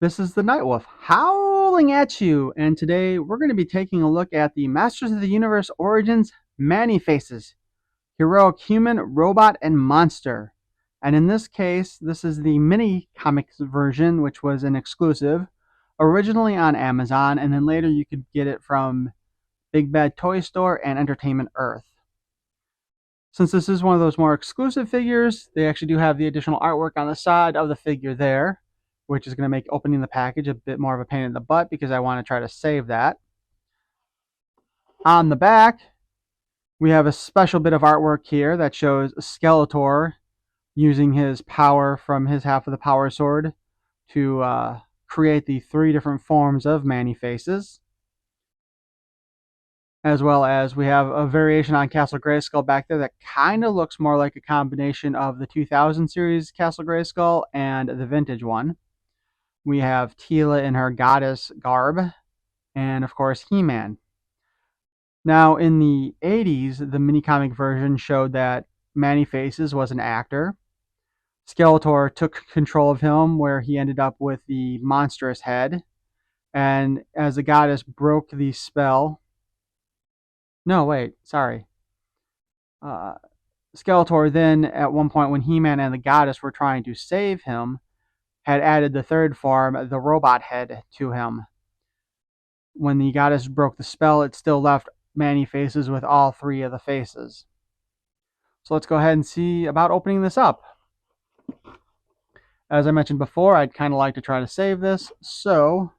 This is the Nightwolf howling at you, and today we're going to be taking a look at the Masters of the Universe Origins Many-Faces, heroic human, robot, and monster. And in this case, this is the mini comics version, which was an exclusive, originally on Amazon, and then later you could get it from Big Bad Toy Store and Entertainment Earth. Since this is one of those more exclusive figures, they actually do have the additional artwork on the side of the figure there, which is going to make opening the package a bit more of a pain in the butt because I want to try to save that. On the back, we have a special bit of artwork here that shows Skeletor using his power from his half of the power sword to create the three different forms of Many-Faces. As well as we have a variation on Castle Grayskull back there that kind of looks more like a combination of the 2000 series Castle Grayskull and the vintage one. We have Teela in her goddess garb, and of course He-Man. Now in the 80s, the mini comic version showed that Many-Faces was an actor. Skeletor took control of him, where he ended up with the monstrous head, and as the goddess broke the spell. No, wait, sorry. Skeletor then, at one point when He-Man and the Goddess were trying to save him, had added the third form, the robot head, to him. When the Goddess broke the spell, it still left Many-Faces with all three of the faces. So let's go ahead and see about opening this up. As I mentioned before, I'd kind of like to try to save this, so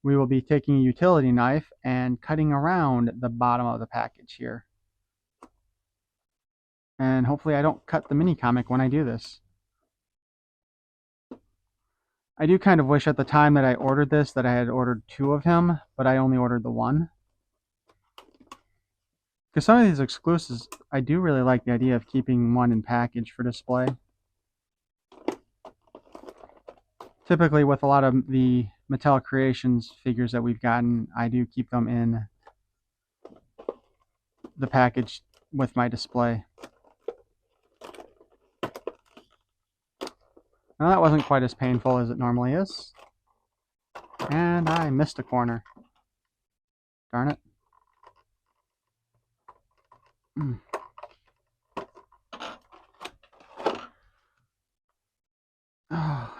we will be taking a utility knife and cutting around the bottom of the package here. And hopefully I don't cut the mini comic when I do this. I do kind of wish at the time that I ordered this that I had ordered two of him, but I only ordered the one. Because some of these exclusives, I do really like the idea of keeping one in package for display. Typically with a lot of the Mattel Creations figures that we've gotten, I do keep them in the package with my display. Now that wasn't quite as painful as it normally is. And I missed a corner. Darn it.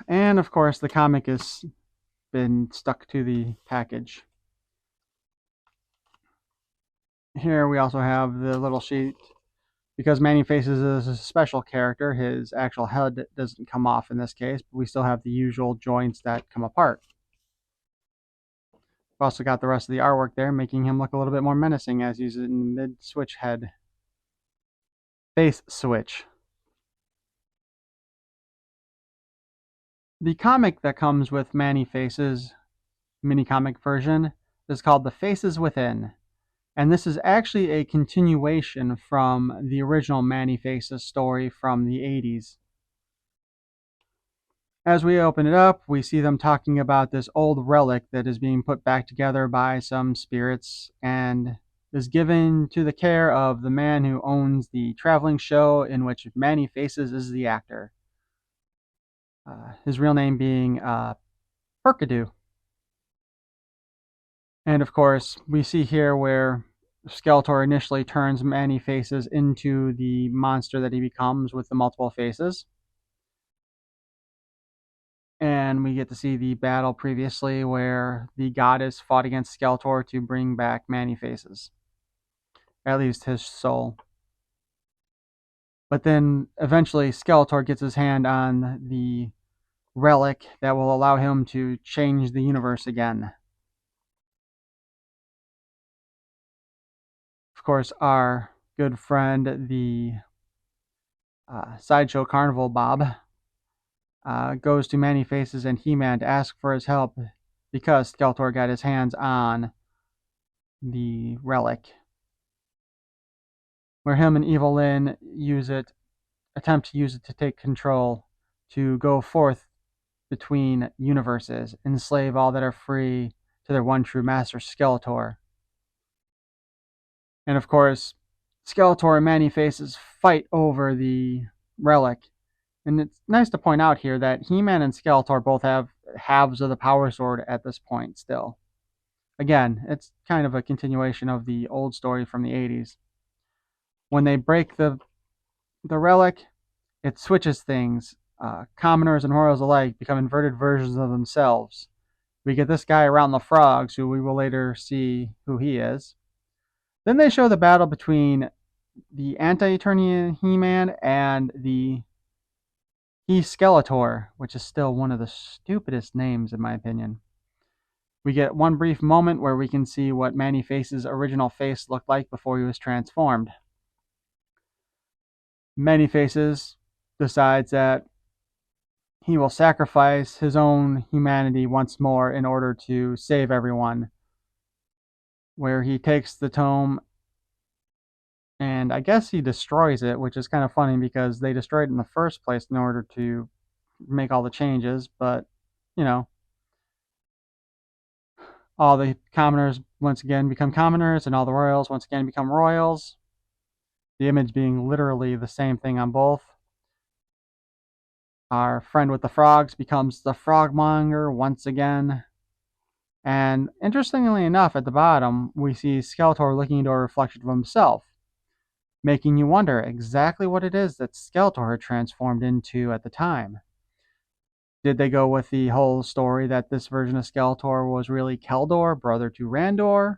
And of course the comic has been stuck to the package. Here we also have the little sheet. Because Many-Faces is a special character, his actual head doesn't come off in this case, but we still have the usual joints that come apart. We've also got the rest of the artwork there, making him look a little bit more menacing as he's in mid-switch head. Face switch. The comic that comes with Many-Faces, mini-comic version, is called The Faces Within. And this is actually a continuation from the original Many-Faces story from the 80s. As we open it up, we see them talking about this old relic that is being put back together by some spirits and is given to the care of the man who owns the traveling show in which Many-Faces is the actor. His real name being Perkadoo. And of course, we see here where Skeletor initially turns Many-Faces into the monster that he becomes with the multiple faces. And we get to see the battle previously where the goddess fought against Skeletor to bring back Many-Faces. At least his soul. But then eventually Skeletor gets his hand on the relic that will allow him to change the universe again. Of course, our good friend, the Sideshow Carnival Bob, goes to Many-Faces and He-Man to ask for his help because Skeletor got his hands on the relic. Where him and Evil Lyn attempt to use it to take control, to go forth between universes, enslave all that are free to their one true master, Skeletor. And of course, Skeletor and Many-Faces fight over the relic. And it's nice to point out here that He-Man and Skeletor both have halves of the power sword at this point still. Again, it's kind of a continuation of the old story from the 80s. When they break the relic, it switches things. Commoners and royals alike become inverted versions of themselves. We get this guy around the frogs, who we will later see who he is. Then they show the battle between the anti-Eternian He-Man and the He-Skeletor, which is still one of the stupidest names in my opinion. We get one brief moment where we can see what Man-E-Face's original face looked like before he was transformed. Man-E-Faces decides that he will sacrifice his own humanity once more in order to save everyone, where he takes the tome and I guess he destroys it, which is kind of funny because they destroyed it in the first place in order to make all the changes, but you know, all the commoners once again become commoners and all the royals once again become royals. The image being literally the same thing on both. Our friend with the frogs becomes the frogmonger once again. And interestingly enough, at the bottom, we see Skeletor looking into a reflection of himself, making you wonder exactly what it is that Skeletor had transformed into at the time. Did they go with the whole story that this version of Skeletor was really Keldor, brother to Randor?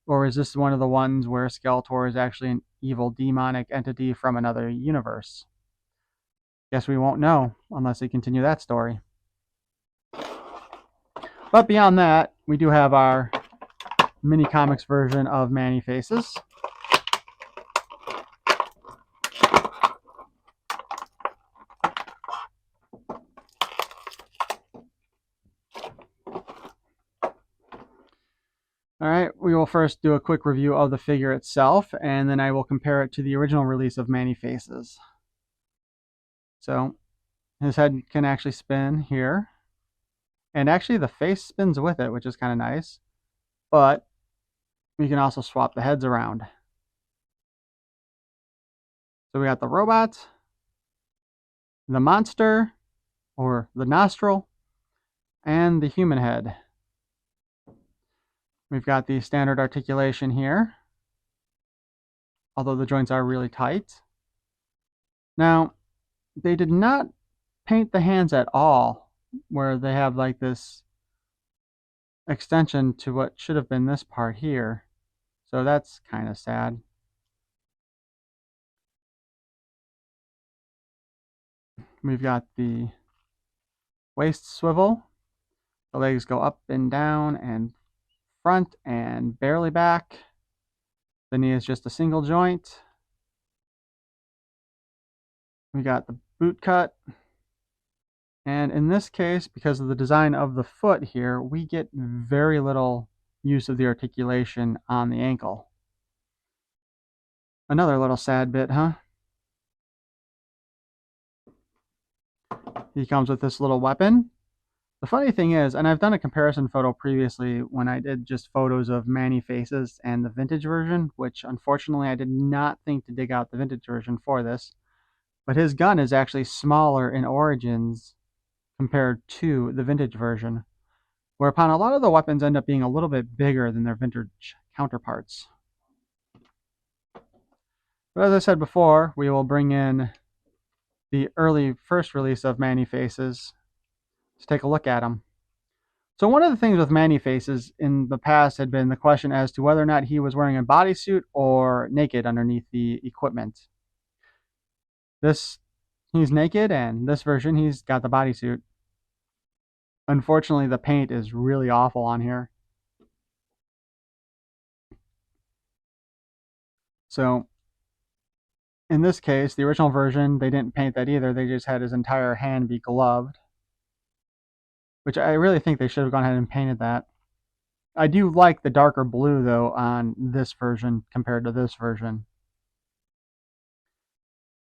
Or is this one of the ones where Skeletor is actually an evil demonic entity from another universe? Guess we won't know unless they continue that story. But beyond that, we do have our mini comics version of Man-E-Faces. All right, we will first do a quick review of the figure itself, and then I will compare it to the original release of Man-E-Faces. So his head can actually spin here, and actually the face spins with it, which is kind of nice. But we can also swap the heads around. So we got the robot, the monster, or the nostril, and the human head. We've got the standard articulation here, although the joints are really tight. Now, they did not paint the hands at all, where they have like this extension to what should have been this part here. So that's kind of sad. We've got the waist swivel. The legs go up and down and front and barely back. The knee is just a single joint. We got the boot cut. And in this case, because of the design of the foot here, we get very little use of the articulation on the ankle. Another little sad bit, huh? He comes with this little weapon. The funny thing is, and I've done a comparison photo previously when I did just photos of Man-E-Faces and the vintage version, which unfortunately I did not think to dig out the vintage version for this. But his gun is actually smaller in Origins compared to the vintage version, whereupon a lot of the weapons end up being a little bit bigger than their vintage counterparts. But as I said before, we will bring in the early first release of Man-E-Faces to take a look at them. So one of the things with Man-E-Faces in the past had been the question as to whether or not he was wearing a bodysuit or naked underneath the equipment. He's naked, and this version he's got the bodysuit. Unfortunately, the paint is really awful on here. So in this case, the original version, they didn't paint that either. They just had his entire hand be gloved, which I really think they should have gone ahead and painted that. I do like the darker blue, though, on this version compared to this version.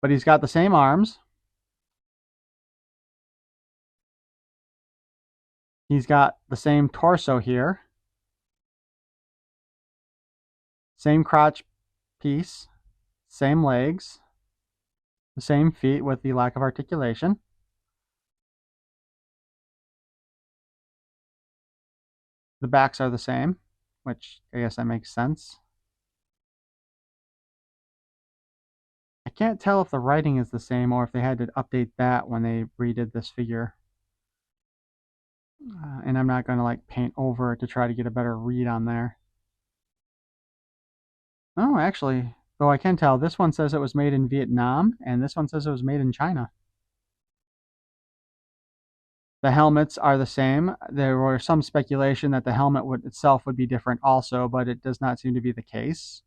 But he's got the same arms. He's got the same torso here. Same crotch piece. Same legs. The same feet with the lack of articulation. The backs are the same, which I guess that makes sense. I can't tell if the writing is the same or if they had to update that when they redid this figure. And I'm not going to like paint over it to try to get a better read on there. Oh, actually, though I can tell, this one says it was made in Vietnam, and this one says it was made in China. The helmets are the same. There was some speculation that the helmet itself would be different also, but it does not seem to be the case.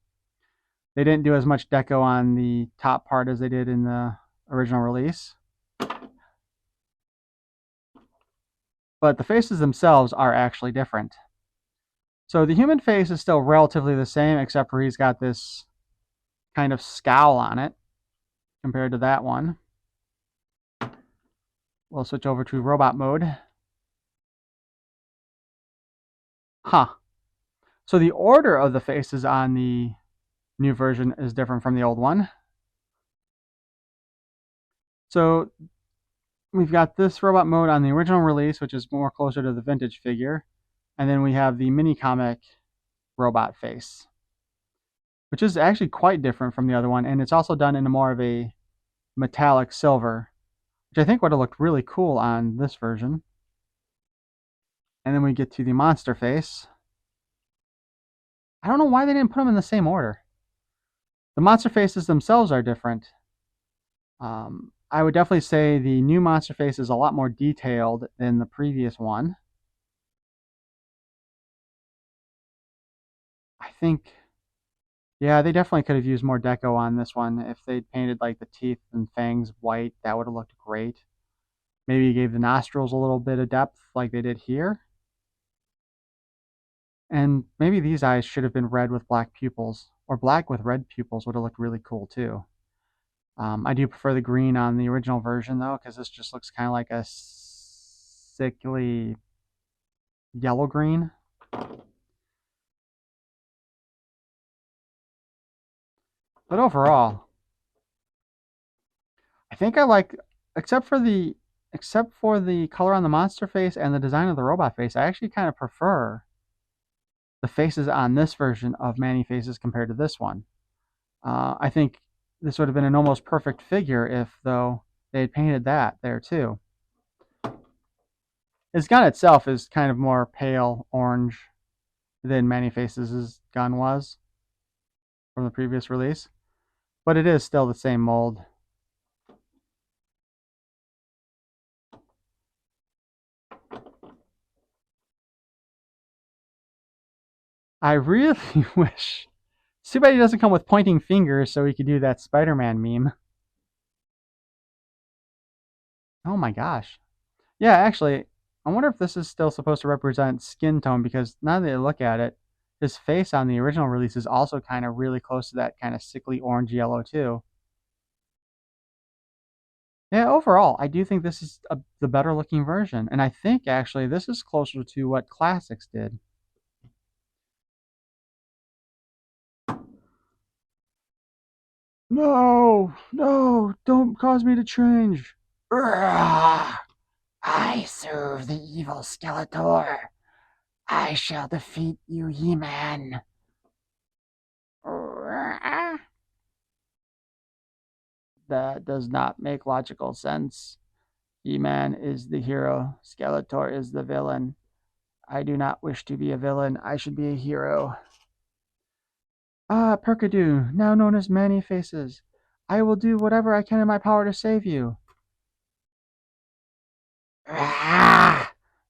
They didn't do as much deco on the top part as they did in the original release. But the faces themselves are actually different. So the human face is still relatively the same, except for he's got this kind of scowl on it compared to that one. We'll switch over to robot mode. Huh. So the order of the faces on the new version is different from the old one. So we've got this robot mode on the original release, which is more closer to the vintage figure. And then we have the mini comic robot face, which is actually quite different from the other one. And it's also done in more of a metallic silver, which I think would have looked really cool on this version. And then we get to the monster face. I don't know why they didn't put them in the same order. The monster faces themselves are different. I would definitely say the new monster face is a lot more detailed than the previous one. I think, yeah, they definitely could have used more deco on this one. If they'd painted like the teeth and fangs white, that would have looked great. Maybe gave the nostrils a little bit of depth like they did here. And maybe these eyes should have been red with black pupils, or black with red pupils would have looked really cool too. I do prefer the green on the original version though, because this just looks kind of like a sickly yellow green. But overall, I think I like, except for the color on the monster face and the design of the robot face, I actually kind of prefer the faces on this version of Manny Faces compared to this one. I think this would have been an almost perfect figure if, though, they had painted that there too. His gun itself is kind of more pale orange than Manny Faces' gun was from the previous release, but it is still the same mold. I really wish. It's too bad he doesn't come with pointing fingers so he could do that Spider-Man meme. Oh my gosh. Yeah, actually, I wonder if this is still supposed to represent skin tone because now that I look at it, his face on the original release is also kind of really close to that kind of sickly orange yellow too. Yeah, overall, I do think this is the better looking version, and I think actually this is closer to what Classics did. No, no, don't cause me to change. I serve the evil Skeletor. I shall defeat you, He-Man. That does not make logical sense. He-Man is the hero, Skeletor is the villain. I do not wish to be a villain, I should be a hero. Ah, Perkadoo, now known as Manny Faces. I will do whatever I can in my power to save you.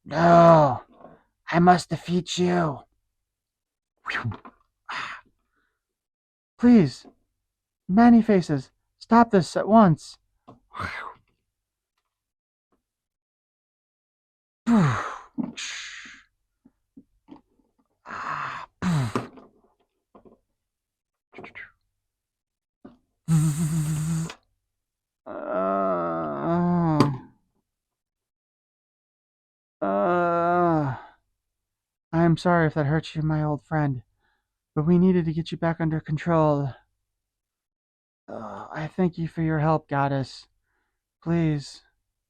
No, I must defeat you. Please, Manny Faces, stop this at once. Uh, uh, I am sorry if that hurts you, my old friend, but we needed to get you back under control. I thank you for your help, goddess. Please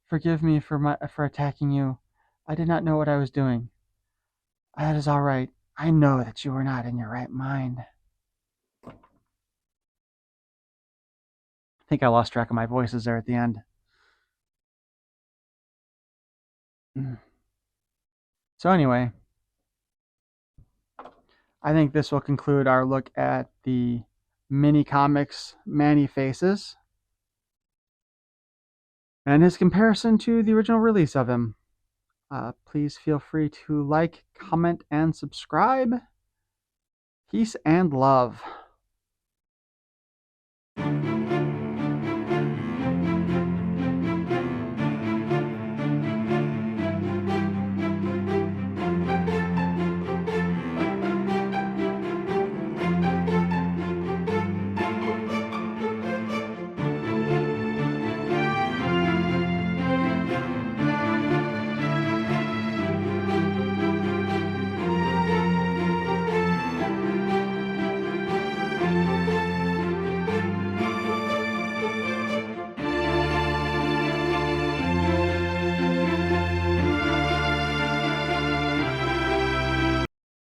forgive me for attacking you. I did not know what I was doing. That is all right. I know that you are not in your right mind. I think I lost track of my voices there at the end. Mm. So, anyway, I think this will conclude our look at the mini comics Manny Faces and his comparison to the original release of him. Please feel free to like, comment, and subscribe. Peace and love.